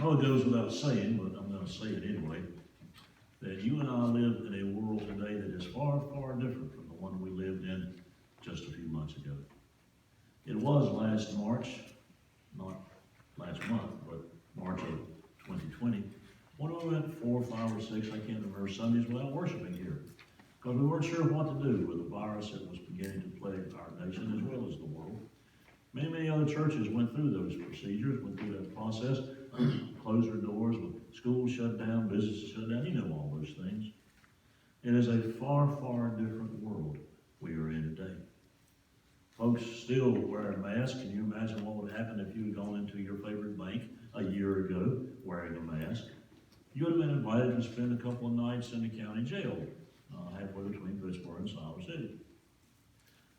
know it goes without saying, but I'm going to say it anyway, that you and I live in a world today that is far, far different from the one we lived in just a few months ago. It was last March, not last month, but March of 2020, when we went 4, 5, or 6, I can't remember, Sundays without worshiping here. Because we weren't sure what to do with the virus that was beginning to plague our nation as well as the world. Many, many other churches went through those procedures, went through that process, closed their doors, with schools shut down, businesses shut down, you know all those things. It is a far, far different world we are in today. Folks still wear a mask. Can you imagine what would happen if you had gone into your favorite bank a year ago wearing a mask? You would have been invited to spend a couple of nights in the county jail, halfway between Pittsburgh and Siler City.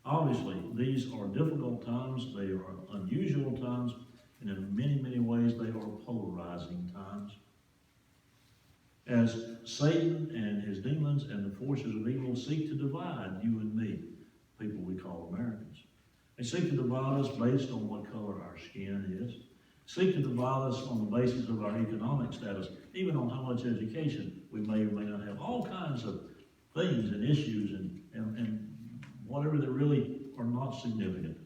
Obviously, these are difficult times, they are unusual times, and in many, many ways they are polarizing times. As Satan and his demons and the forces of evil seek to divide you and me, people we call Americans. They seek to divide us based on what color our skin is, seek to divide us on the basis of our economic status, even on how much education we may or may not have, all kinds of things and issues and whatever that really are not significant.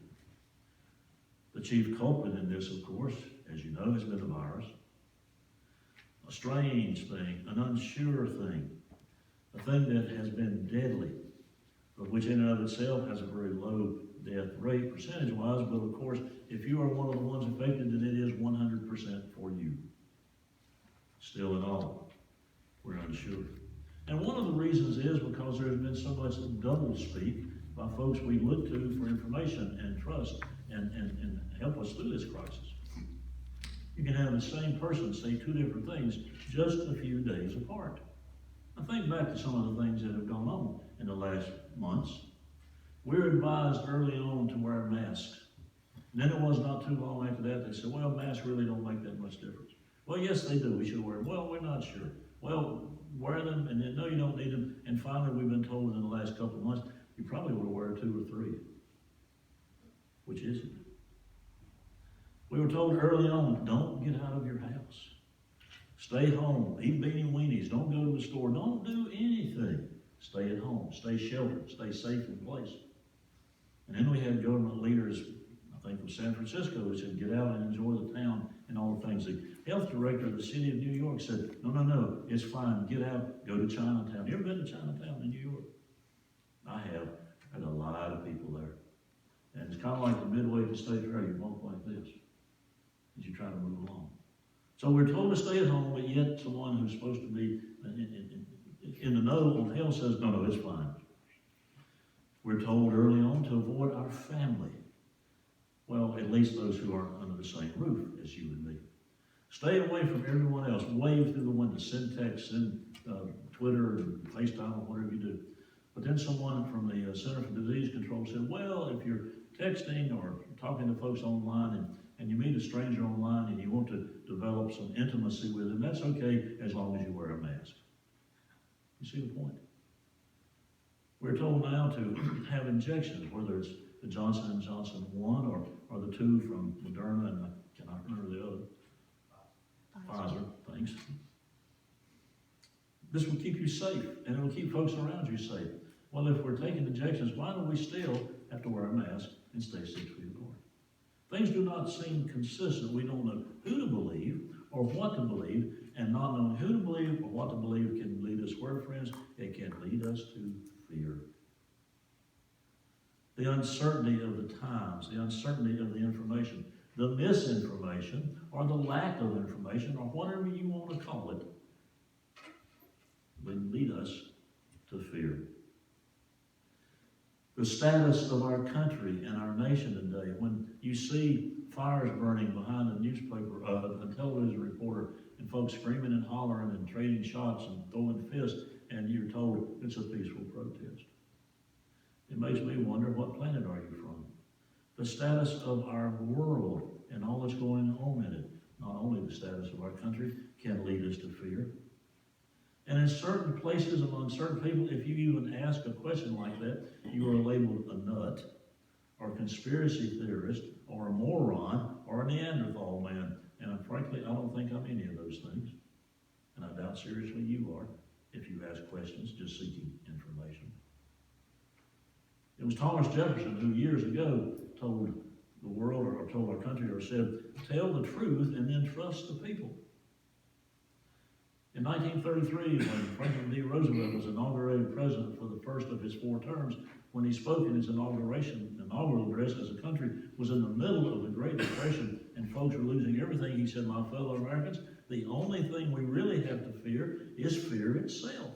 The chief culprit in this, of course, as you know, has been the virus. A strange thing, an unsure thing, a thing that has been deadly, but which in and of itself has a very low death rate percentage-wise, but of course, if you are one of the ones affected, then it is 100% for you. Still in all, we're unsure. And one of the reasons is because there's been so much double-speak by folks we look to for information and trust and help us through this crisis. You can have the same person say two different things just a few days apart. Now think back to some of the things that have gone on in the last months. We were advised early on to wear masks. And then it was not too long after that they said, well, masks really don't make that much difference. Well, yes, they do. We should wear them. Well, we're not sure. Well, wear them, and then, no, you don't need them. And finally, we've been told in the last couple of months, you probably would wear 2 or 3. Which is it? We were told early on, don't get out of your house. Stay home. Eat beanie weenies. Don't go to the store. Don't do anything. Stay at home. Stay sheltered. Stay safe in place. And then we had government leaders, I think of San Francisco, who said, get out and enjoy the town and all the things. The health director of the city of New York said, no, it's fine. Get out. Go to Chinatown. You ever been to Chinatown in New York? I have. There's a lot of people there. And it's kind of like the Midway to State Fair. You walk like this as you try to move along. So we're told to stay at home, but yet someone who's supposed to be in the know on health says, no, it's fine. We're told early on to avoid our family. Well, at least those who are under the same roof as you and me. Stay away from everyone else. Wave through the window. Send text, send Twitter, and FaceTime, or whatever you do. But then someone from the Center for Disease Control said, well, if you're texting or talking to folks online and you meet a stranger online and you want to develop some intimacy with them, that's okay as long as you wear a mask. You see the point? We're told now to have injections, whether it's the Johnson & Johnson 1 or the 2 from Moderna, and I cannot remember the other. Pfizer, thanks. This will keep you safe, and it will keep folks around you safe. Well, if we're taking injections, why do we still have to wear a mask and stay 6 feet apart? Things do not seem consistent. We don't know who to believe or what to believe, and not knowing who to believe or what to believe can lead us where, friends? It can lead us to fear. The uncertainty of the times, the uncertainty of the information, the misinformation, or the lack of information, or whatever you want to call it, will lead us to fear. The status of our country and our nation today, when you see fires burning behind a newspaper, a television reporter, and folks screaming and hollering and trading shots and throwing fists, and you're told it's a peaceful protest. It makes me wonder, what planet are you from? The status of our world and all that's going on in it, not only the status of our country, can lead us to fear. And in certain places, among certain people, if you even ask a question like that, you are labeled a nut, or a conspiracy theorist, or a moron, or a Neanderthal man. And frankly, I don't think I'm any of those things. And I doubt seriously you are, if you ask questions just seeking information. It was Thomas Jefferson who years ago told the world, or told our country, or said, tell the truth and then trust the people. In 1933, when Franklin D. Roosevelt was inaugurated president for the first of his 4 terms, when he spoke in his inaugural address as the country was in the middle of the Great Depression and folks were losing everything, he said, my fellow Americans, the only thing we really have to fear is fear itself.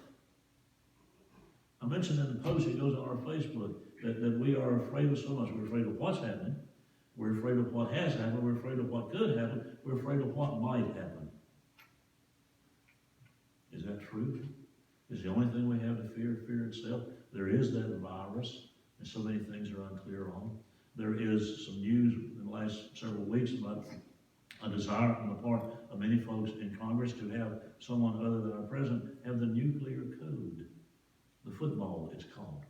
I mentioned in the post that goes on our Facebook that we are afraid of so much. We're afraid of what's happening. We're afraid of what has happened. We're afraid of what could happen. We're afraid of what might happen. Is that true? Is the only thing we have to fear itself? There is that virus, and so many things are unclear on. There is some news in the last several weeks about a desire on the part of many folks in Congress to have someone other than our president have the nuclear code. The football, it's called.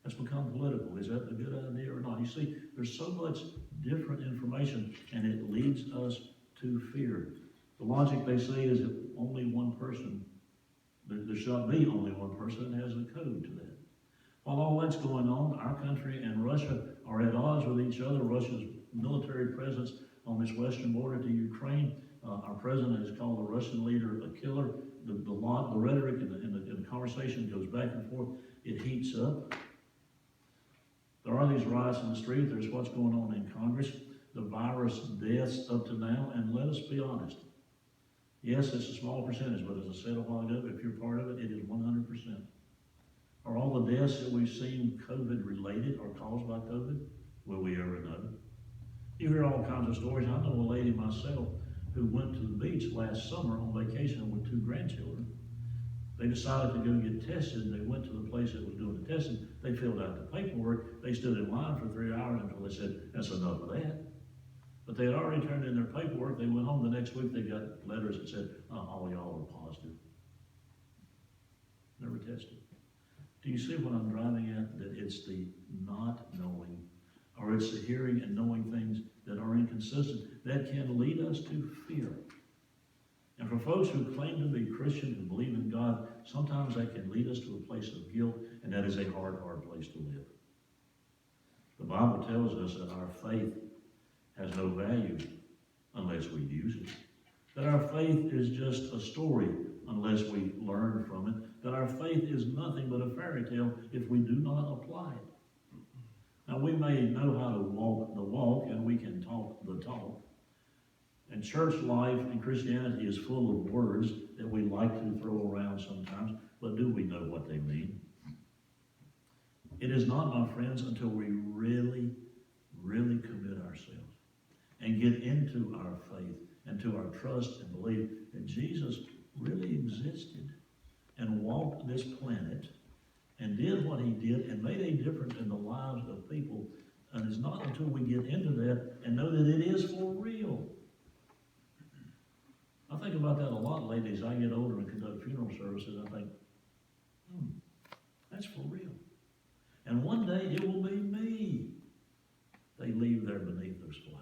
That's become political. Is that a good idea or not? You see, there's so much different information, and it leads us to fear. The logic, they say, is that only one person, there shall be only one person that has a code to that. While all that's going on, our country and Russia are at odds with each other. Russia's military presence on this western border to Ukraine. Our president has called the Russian leader a killer. The rhetoric and the conversation goes back and forth. It heats up. There are these riots in the street. There's what's going on in Congress. The virus deaths up to now, and let us be honest. Yes, it's a small percentage, but as I said a while ago, if you're part of it, it is 100%. Are all the deaths that we've seen COVID-related or caused by COVID? Will we ever know? You hear all kinds of stories. I know a lady myself who went to the beach last summer on vacation with 2 grandchildren. They decided to go get tested. They went to the place that was doing the testing. They filled out the paperwork. They stood in line for 3 hours until they said, that's enough of that. But they had already turned in their paperwork. They went home the next week. They got letters that said, all y'all are positive. Never tested. Do you see what I'm driving at? That it's the not knowing, or it's the hearing and knowing things that are inconsistent that can lead us to fear. And for folks who claim to be Christian, who believe in God, sometimes that can lead us to a place of guilt, and that is a hard, hard place to live. The Bible tells us that our faith has no value unless we use it. That our faith is just a story unless we learn from it. That our faith is nothing but a fairy tale if we do not apply it. Now, we may know how to walk the walk, and we can talk the talk. And church life and Christianity is full of words that we like to throw around sometimes, but do we know what they mean? It is not, my friends, until we really, really commit ourselves and get into our faith and to our trust and belief that Jesus really existed and walked this planet and did what he did and made a difference in the lives of people. And it's not until we get into that and know that it is for real. I think about that a lot lately as I get older and conduct funeral services. I think, that's for real. And one day it will be me they leave there beneath those flowers.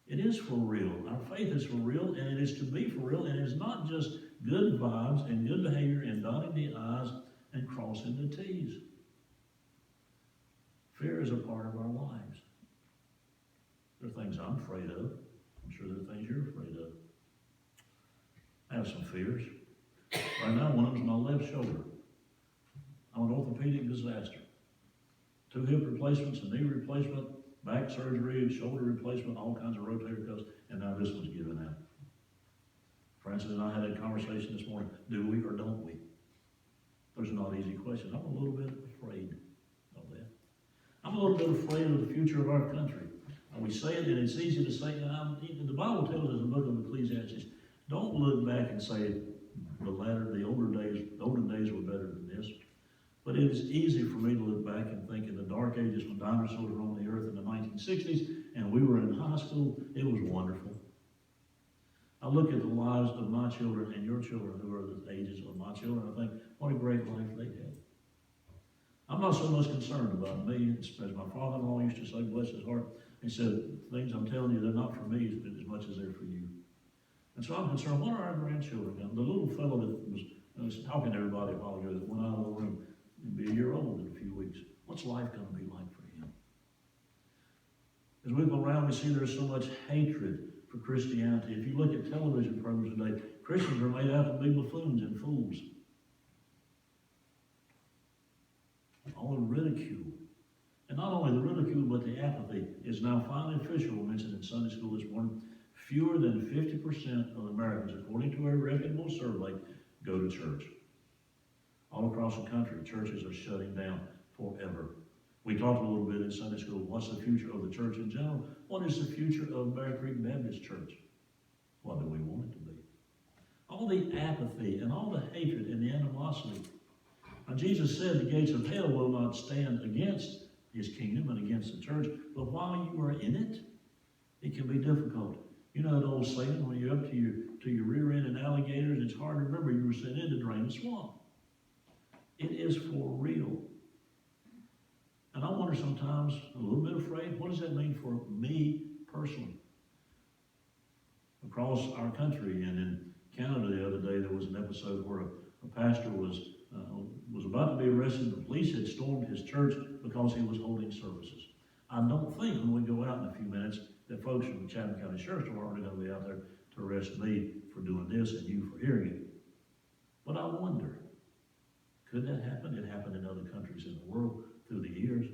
It is for real. Our faith is for real, and it is to be for real, and it's not just good vibes and good behavior and dotting the I's and crossing the T's. Fear is a part of our lives. There are things I'm afraid of. I'm sure there are things you're afraid of. I have some fears. Right now, one of them is my left shoulder. I'm an orthopedic disaster. 2 hip replacements, a knee replacement, back surgery, shoulder replacement, all kinds of rotator cuffs, and now this one's given out. Francis and I had a conversation this morning. Do we or don't we? Those are not easy questions. I'm a little bit afraid of that. I'm a little bit afraid of the future of our country. And we say it, and it's easy to say, the Bible tells us in the book of Ecclesiastes, don't look back and say the olden days were better than this. But it is easy for me to look back and think in the dark ages when dinosaurs were on the earth in the 1960s and we were in high school, it was wonderful. I look at the lives of my children and your children who are the ages of my children, and I think, what a great life they had. I'm not so much concerned about me, as my father-in-law used to say, bless his heart, He said, things I'm telling you, they're not for me as much as they're for you. And so I'm concerned, what are our grandchildren? Now, the little fellow that was talking to everybody a while ago that went out of the room, he'll be a year old in a few weeks. What's life going to be like for him? As we go around, we see there's so much hatred for Christianity. If you look at television programs today, Christians are made out to be buffoons and fools. All the ridicule. And not only the ridicule, but the apathy is now finally official. We mentioned in Sunday school this morning. Fewer than 50% of Americans, according to a reputable survey, go to church. All across the country, churches are shutting down forever. We talked a little bit in Sunday school. What's the future of the church in general? What is the future of Bear Creek Baptist Church? What do we want it to be? All the apathy and all the hatred and the animosity. Now, Jesus said the gates of hell will not stand against his kingdom and against the church, but while you are in it, it can be difficult. You know that old saying, when you're up to your rear end in alligators, it's hard to remember you were sent in to drain the swamp. It is for real. And I wonder sometimes, a little bit afraid, what does that mean for me personally? Across our country and in Canada the other day, there was an episode where a pastor was about to be arrested. The police had stormed his church because he was holding services. I don't think when we go out in a few minutes that folks from the Chatham County Sheriff's Department are going to be out there to arrest me for doing this and you for hearing it. But I wonder, could that happen? It happened in other countries in the world through the years.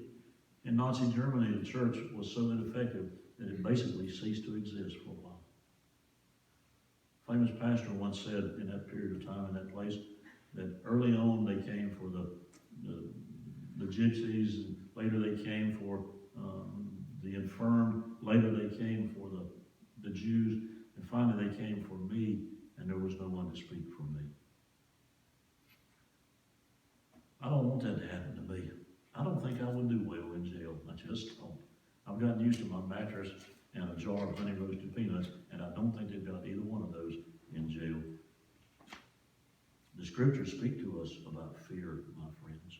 In Nazi Germany, the church was so ineffective that it basically ceased to exist for a while. A famous pastor once said in that period of time in that place that early on they came for the gypsies, and later they came for the infirm, later they came for the Jews, and finally they came for me, and there was no one to speak for me. I don't want that to happen to me. I don't think I would do well in jail. I just don't. I've gotten used to my mattress and a jar of honey roasted peanuts, and I don't think they've got either one of those in jail. The scriptures speak to us about fear, my friends.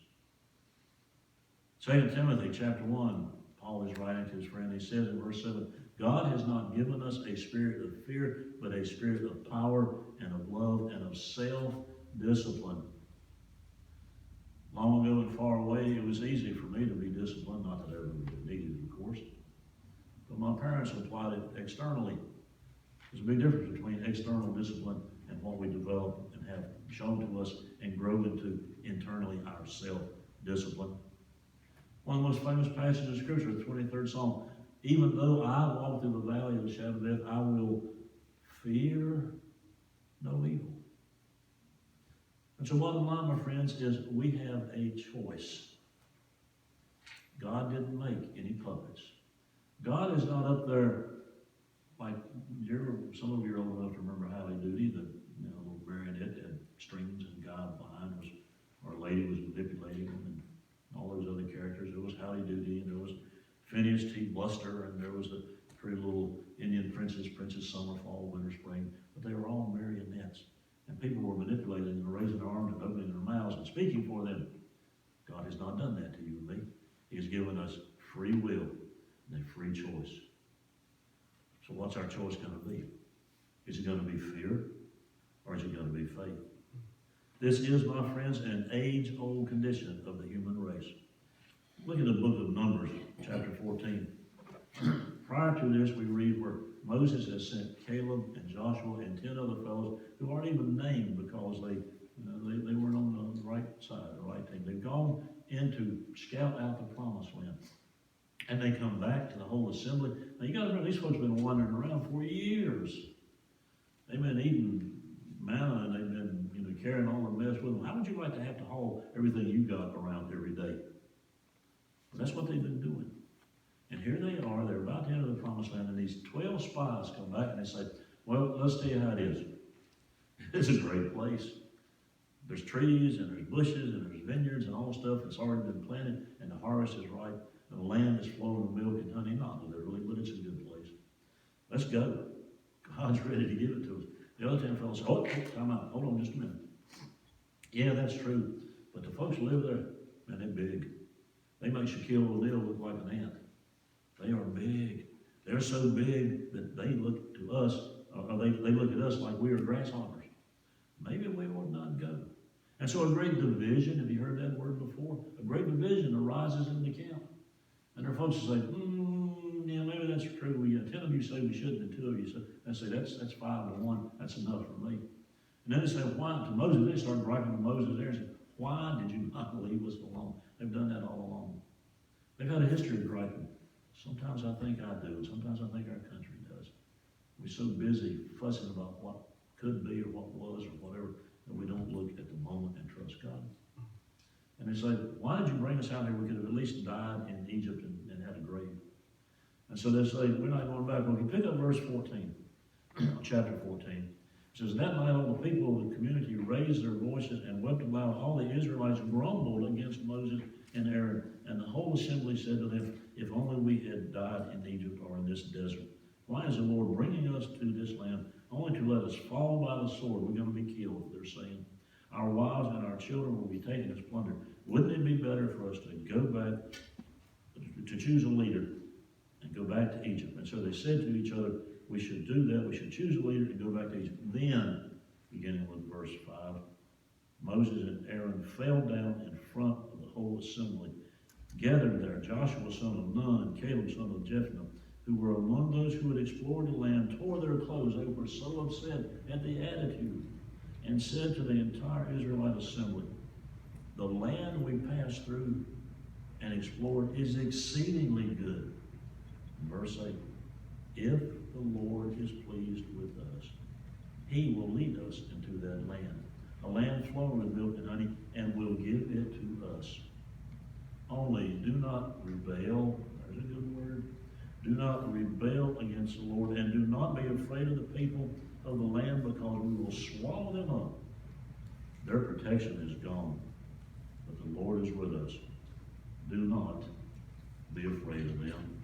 2 Timothy chapter 1, Paul is writing to his friend. He says in verse 7, God has not given us a spirit of fear, but a spirit of power and of love and of self-discipline. Long ago and far away, it was easy for me to be disciplined, not that I ever needed, of course. But my parents applied it externally. There's a big difference between external discipline and what we develop and have shown to us and grow into internally our self-discipline. One of the most famous passages of Scripture, the 23rd Psalm, even though I walk through the valley of the shadow of death, I will fear no evil. And so bottom line, my friends, is we have a choice. God didn't make any puppets. God is not up there like some of you are old enough to remember Howdy Doody, the little marionette had strings and God behind was, or a lady was manipulating him, and all those other characters. There was Howdy Doody, and there was Phineas T. Bluster, and there was the pretty little Indian princess, Princess Summer, Fall, Winter, Spring, but they were all marionettes. And people were manipulated and raising their arms and opening their mouths and speaking for them. God has not done that to you and me. He has given us free will and a free choice. So what's our choice going to be? Is it going to be fear or is it going to be faith? This is, my friends, an age-old condition of the human race. Look at the book of Numbers, chapter 14. Prior to this, we read where Moses has sent Caleb and Joshua and 10 other fellows who aren't even named because they weren't on the right side, the right team. They've gone in to scout out the promised land. And they come back to the whole assembly. Now you got to remember, these folks have been wandering around for years. They've been eating manna and they've been carrying all the mess with them. How would you like to have to haul everything you got around every day? Well, that's what they've been doing. And here they are, they're about to enter the promised land, and these 12 spies come back and they say, well, let's tell you how it is. It's a great place. There's trees, and there's bushes, and there's vineyards, and all the stuff that's already been planted, and the harvest is ripe, and the land is flowing with milk and honey. Not literally, but it's a good place. Let's go. God's ready to give it to us. The other 10 fellows say, oh, time out. Hold on just a minute. Yeah, that's true. But the folks who live there, man, they're big. They make Shaquille O'Neal look like an ant. They are big. They're so big that they look to us, or they look at us like we are grasshoppers. Maybe we ought not go. And so a great division, have you heard that word before? A great division arises in the camp. And there are folks who say, yeah, maybe that's true. 10 of you say we shouldn't, and 2 of you say, I say, that's 5 to 1. That's enough for me. And then they say, why? To Moses, they start griping to Moses there and say, why did you not leave us alone? They've done that all along. They've had a history of griping. Sometimes I think I do, and sometimes I think our country does. We're so busy fussing about what could be or what was or whatever that we don't look at the moment and trust God. And they say, why did you bring us out here? We could have at least died in Egypt and had a grave. And so they say, we're not going back. Well, if you pick up verse 14, chapter 14, it says, that night all the people of the community raised their voices and wept aloud. All the Israelites grumbled against Moses and Aaron. And the whole assembly said to them, if only we had died in Egypt or in this desert. Why is the Lord bringing us to this land only to let us fall by the sword? We're going to be killed, they're saying. Our wives and our children will be taken as plunder. Wouldn't it be better for us to go back, to choose a leader and go back to Egypt? And so they said to each other, we should do that. We should choose a leader and go back to Egypt. Then, beginning with verse 5, Moses and Aaron fell down in front of the whole assembly. Gathered there Joshua son of Nun and Caleb son of Jephunneh, who were among those who had explored the land, tore their clothes. They were so upset at the attitude, and said to the entire Israelite assembly, the land we passed through and explored is exceedingly good. Verse 8, if the Lord is pleased with us, he will lead us into that land, a land flowing with milk and honey, and will give it to us. Only do not rebel, there's a good word, do not rebel against the Lord, and do not be afraid of the people of the land, because we will swallow them up. Their protection is gone, but the Lord is with us. Do not be afraid of them.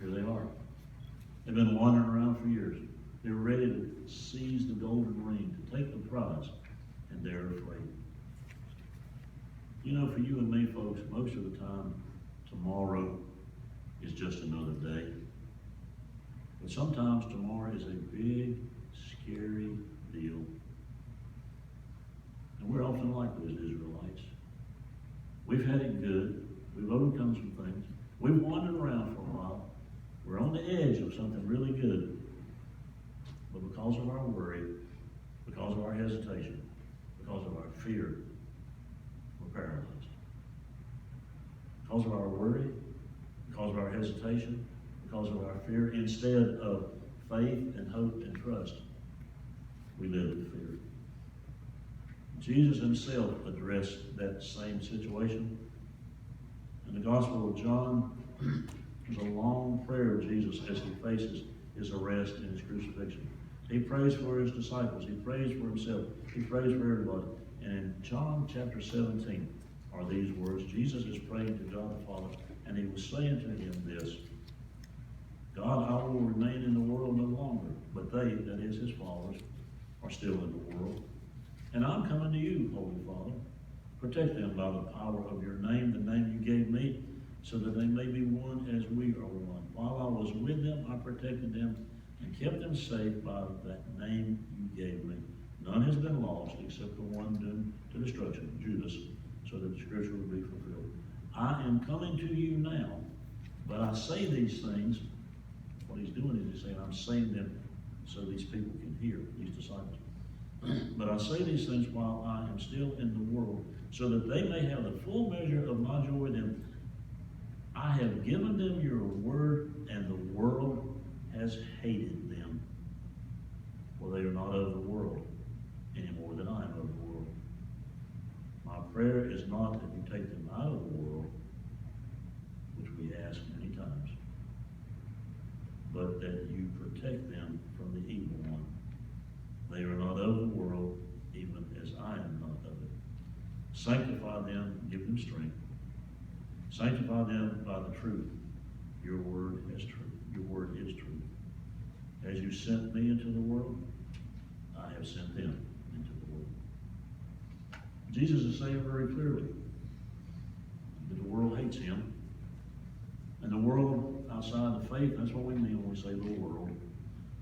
Here they are. They've been wandering around for years. They're ready to seize the golden ring, to take the prize, and they're afraid. You know, for you and me, folks, most of the time, tomorrow is just another day. But sometimes tomorrow is a big, scary deal. And we're often like those Israelites. We've had it good. We've overcome some things. We've wandered around for a while. We're on the edge of something really good. But because of our worry, because of our hesitation, because of our fear, we're paralyzed. Because of our worry, because of our hesitation, because of our fear, instead of faith and hope and trust, we live in fear. Jesus himself addressed that same situation. In the Gospel of John, there's a long prayer of Jesus as he faces his arrest and his crucifixion. He prays for his disciples. He prays for himself. He prays for everybody. And in John chapter 17 are these words. Jesus is praying to God the Father, and he was saying to him this, God, I will remain in the world no longer, but they, that is his followers, are still in the world. And I'm coming to you, Holy Father. Protect them by the power of your name, the name you gave me, so that they may be one as we are one. While I was with them, I protected them and kept them safe by that name you gave me. None has been lost except the one doomed to destruction, Judas, so that the scripture would be fulfilled. I am coming to you now, but I say these things. What he's doing is he's saying, I'm saying them so these people can hear, these disciples. But I say these things while I am still in the world, so that they may have the full measure of my joy in them. I have given them your word, and the world has hated them. For they are not of the world, any more than I am of the world. My prayer is not that you take them out of the world, which we ask many times, but that you protect them from the evil one. They are not of the world, even as I am not of it. Sanctify them, give them strength. Sanctify them by the truth. Your word is truth. Your word is truth. As you sent me into the world, I have sent them into the world. Jesus is saying very clearly that the world hates him. And the world outside the faith, that's what we mean when we say the world.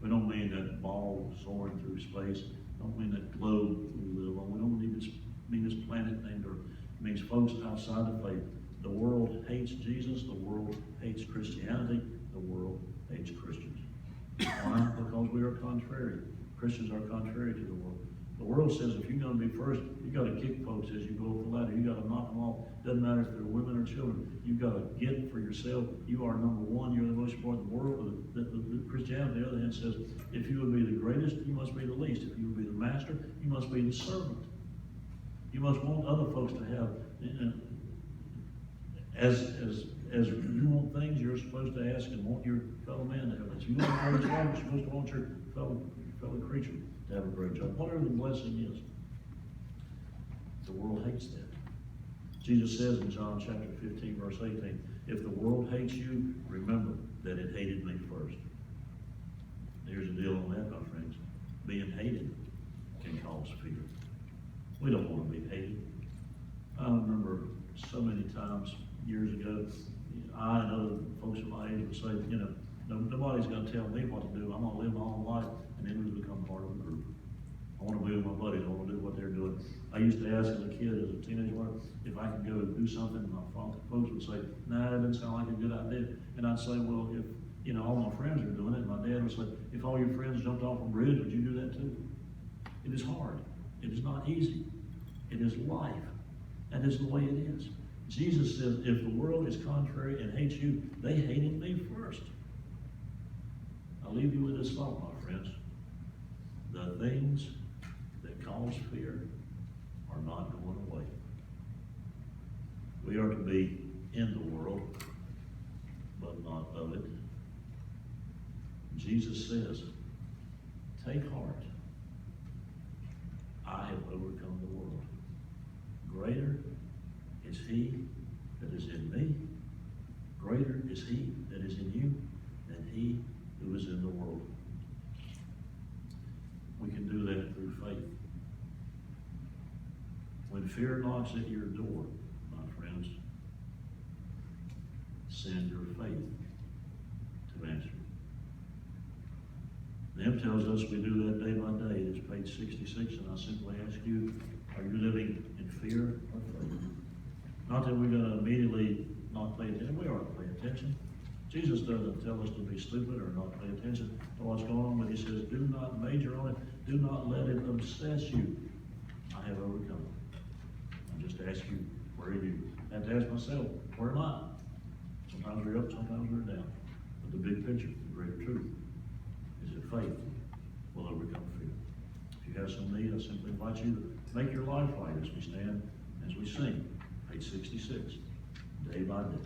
We don't mean that ball soaring through space. We don't mean that globe we live on. We don't mean this planet named Earth. It means folks outside the faith. The world hates Jesus. The world hates Christianity. The world hates Christians. Why? Because we are contrary. Christians are contrary to the world. The world says if you're going to be first, you got to kick folks as you go up the ladder. You got to knock them off. Doesn't matter if they're women or children. You got to get for yourself. You are number one. You're the most important. The world, the Christianity, on the other hand, says if you would be the greatest, you must be the least. If you would be the master, you must be the servant. You must want other folks to have. As you want things, you're supposed to ask and want your fellow man to have this. You want a great job, you're supposed to want your fellow creature to have a great job. Whatever the blessing is. The world hates that. Jesus says in John chapter 15, verse 18, if the world hates you, remember that it hated me first. There's a deal on that, my friends. Being hated can cause fear. We don't want to be hated. I remember so many times years ago, I and other folks of my age would say, you know, nobody's going to tell me what to do. I'm going to live my own life, and then we become part of a group. I want to be with my buddies. I want to do what they're doing. I used to ask as a kid, as a teenager, if I could go do something, and my folks would say, nah, that doesn't sound like a good idea. And I'd say, well, if, you know, all my friends are doing it, and my dad would say, if all your friends jumped off a bridge, would you do that too? It is hard. It is not easy. It is life. That is the way it is. Jesus says, if the world is contrary and hates you, they hated me first. I'll leave you with this thought, my friends. The things that cause fear are not going away. We are to be in the world, but not of it. Jesus says, take heart. I have overcome the world. Greater is he that is in me. Greater is he that is in you than he who is in the world. We can do that through faith. When fear knocks at your door, my friends, send your faith to answer. The hymn tells us we do that day by day. It's page 66, and I simply ask you, are you living in fear or faith? Not that we're going to immediately not pay attention. We are to pay attention. Jesus doesn't tell us to be stupid or not pay attention to what's going on, but he says, do not major on it. Do not let it obsess you. I have overcome it. I just ask you, where are you? I have to ask myself, where am I? Sometimes we're up, sometimes we're down. But the big picture, the greater truth, is that faith will overcome fear. If you have some need, I simply invite you to make your life right as we stand, as we sing, page 66, day by day.